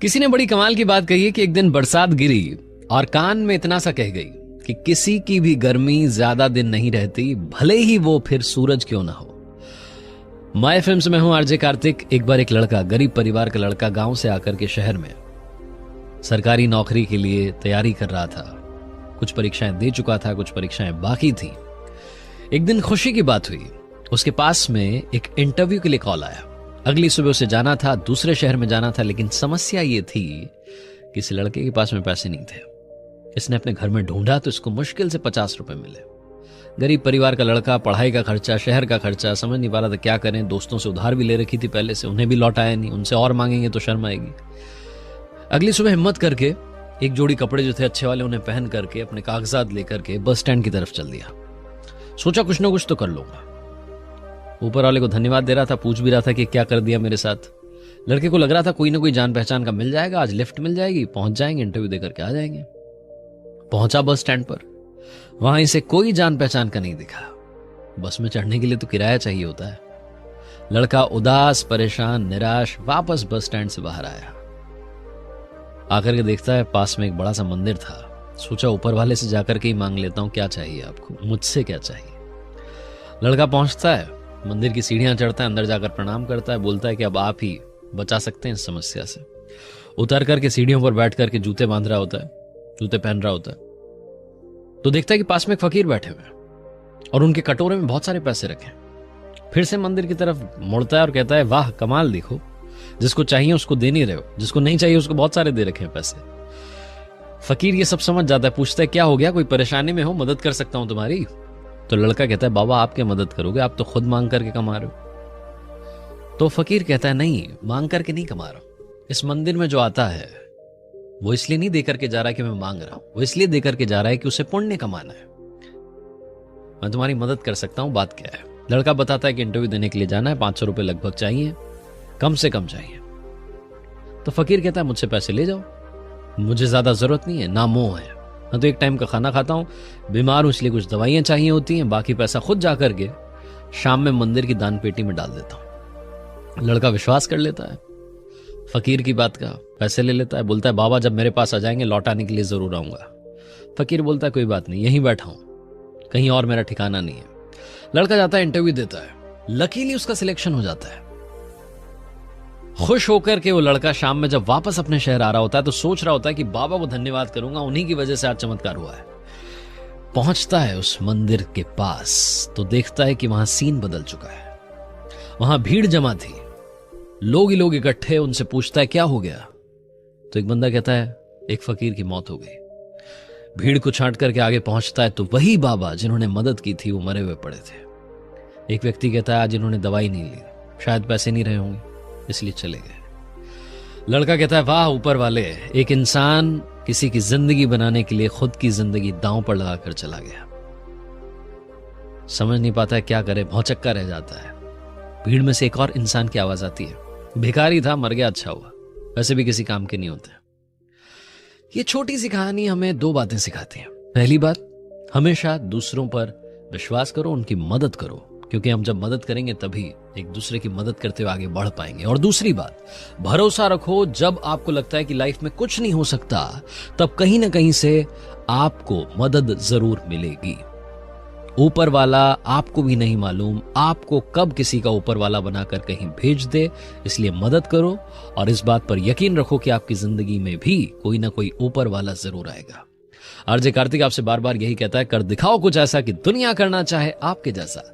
किसी ने बड़ी कमाल की बात कही है कि एक दिन बरसात गिरी और कान में इतना सा कह गई कि किसी की भी गर्मी ज्यादा दिन नहीं रहती, भले ही वो फिर सूरज क्यों ना हो। माय फिल्म्स में हूं आरजे कार्तिक। एक बार एक लड़का, गरीब परिवार का लड़का, गांव से आकर के शहर में सरकारी नौकरी के लिए तैयारी कर रहा था। कुछ परीक्षाएं दे चुका था, कुछ परीक्षाएं बाकी थी। एक दिन खुशी की बात हुई, उसके पास में एक इंटरव्यू के लिए कॉल आया। अगली सुबह उसे जाना था, दूसरे शहर में जाना था, लेकिन समस्या ये थी कि इस लड़के के पास में पैसे नहीं थे। इसने अपने घर में ढूंढा तो इसको मुश्किल से 50 रुपए मिले। गरीब परिवार का लड़का, पढ़ाई का खर्चा, शहर का खर्चा, समझ नहीं पा रहा था क्या करें। दोस्तों से उधार भी ले रखी थी पहले से, उन्हें भी लौटाया नहीं, उनसे और मांगेंगे तो शर्म आएगी। अगली सुबह हिम्मत करके एक जोड़ी कपड़े जो थे अच्छे वाले उन्हें पहन करके अपने कागजात लेकर के बस स्टैंड की तरफ चल दिया। सोचा कुछ ना कुछ तो कर लूंगा। ऊपर वाले को धन्यवाद दे रहा था, पूछ भी रहा था कि क्या कर दिया मेरे साथ। लड़के को लग रहा था कोई ना कोई जान पहचान का मिल जाएगा, आज लिफ्ट मिल जाएगी, पहुंच जाएंगे, इंटरव्यू देकर के आ जाएंगे। पहुंचा बस स्टैंड पर, वहां इसे कोई जान पहचान का नहीं दिखा। बस में चढ़ने के लिए तो किराया चाहिए होता है। लड़का उदास, परेशान, निराश वापस बस स्टैंड से बाहर आया। आकर के देखता है पास में एक बड़ा सा मंदिर था। सोचा ऊपर वाले से जाकर के ही मांग लेता हूं, क्या चाहिए आपको, मुझसे क्या चाहिए। लड़का पहुंचता है, मंदिर की सीढ़ियां चढ़ता है, अंदर जाकर प्रणाम करता है, बोलता है कि अब आप ही बचा सकते हैं इस समस्या से। उतर करके सीढ़ियों पर बैठ करके जूते बांध रहा होता है, जूते पहन रहा होता है, तो देखता है कि पास में एक फकीर बैठे हुए हैं और उनके कटोरे में बहुत सारे पैसे रखे। फिर से मंदिर की तरफ मुड़ता है और कहता है, वाह कमाल, देखो जिसको चाहिए उसको दे नहीं रहे हो, जिसको नहीं चाहिए उसको बहुत सारे दे रखे हैं पैसे। फकीर ये सब समझ जाता है, पूछता है क्या हो गया, कोई परेशानी में हो, मदद कर सकता हूं तुम्हारी। तो लड़का कहता है, बाबा आप क्या मदद करोगे, आप तो खुद मांग करके कमा रहे हो। तो फकीर कहता है, नहीं, मांग करके नहीं कमा रहा हूं। इस मंदिर में जो आता है वो इसलिए नहीं देकर के जा रहा है कि मैं मांग रहा हूं, वो इसलिए देकर के जा रहा है कि उसे पुण्य कमाना है। मैं तुम्हारी मदद कर सकता हूं, बात क्या है। लड़का बताता है कि इंटरव्यू देने के लिए जाना है, 500 रुपए लगभग चाहिए, कम से कम चाहिए। तो फकीर कहता है, मुझसे पैसे ले जाओ, मुझे ज्यादा जरूरत नहीं है, ना मोह है। मैं तो एक टाइम का खाना खाता हूं, बीमार हूं इसलिए कुछ दवाइयां चाहिए होती हैं, बाकी पैसा खुद जाकर के शाम में मंदिर की दान पेटी में डाल देता हूं। लड़का विश्वास कर लेता है फकीर की बात का, पैसे ले लेता है, बोलता है बाबा जब मेरे पास आ जाएंगे लौटाने के लिए जरूर आऊंगा। फकीर बोलता है कोई बात नहीं, यहीं बैठा हूं, कहीं और मेरा ठिकाना नहीं है। लड़का जाता है, इंटरव्यू देता है, लकीली उसका सिलेक्शन हो जाता है। खुश होकर के वो लड़का शाम में जब वापस अपने शहर आ रहा होता है तो सोच रहा होता है कि बाबा को धन्यवाद करूंगा, उन्हीं की वजह से आज चमत्कार हुआ है। पहुंचता है उस मंदिर के पास तो देखता है कि वहां सीन बदल चुका है। वहां भीड़ जमा थी, लोग ही लोग इकट्ठे। उनसे पूछता है क्या हो गया, तो एक बंदा कहता है एक फकीर की मौत हो गई। भीड़ को छांट करके आगे पहुंचता है तो वही बाबा जिन्होंने मदद की थी वो मरे हुए पड़े थे। एक व्यक्ति कहता है आज इन्होंने दवाई नहीं ली, शायद पैसे नहीं रहे होंगे इसलिए चले गए। लड़का कहता है वाह ऊपर वाले, एक इंसान किसी की जिंदगी बनाने के लिए खुद की जिंदगी दांव पर लगाकर चला गया। समझ नहीं पाता है क्या करे, भौचक्का रह जाता है। भीड़ में से एक और इंसान की आवाज आती है, भिखारी था, मर गया, अच्छा हुआ, वैसे भी किसी काम के नहीं होते। ये छोटी सी कहानी हमें 2 बातें सिखाती है। पहली बात, हमेशा दूसरों पर विश्वास करो, उनकी मदद करो, क्योंकि हम जब मदद करेंगे तभी एक दूसरे की मदद करते हुए आगे बढ़ पाएंगे। और दूसरी बात, भरोसा रखो, जब आपको लगता है कि लाइफ में कुछ नहीं हो सकता तब कहीं ना कहीं से आपको मदद जरूर मिलेगी। ऊपर वाला आपको भी नहीं मालूम आपको कब किसी का ऊपर वाला बनाकर कहीं भेज दे, इसलिए मदद करो और इस बात पर यकीन रखो कि आपकी जिंदगी में भी कोई ना कोई ऊपर वाला जरूर आएगा। आरजे कार्तिक आपसे बार बार यही कहता है, कर दिखाओ कुछ ऐसा कि दुनिया करना चाहे आपके जैसा।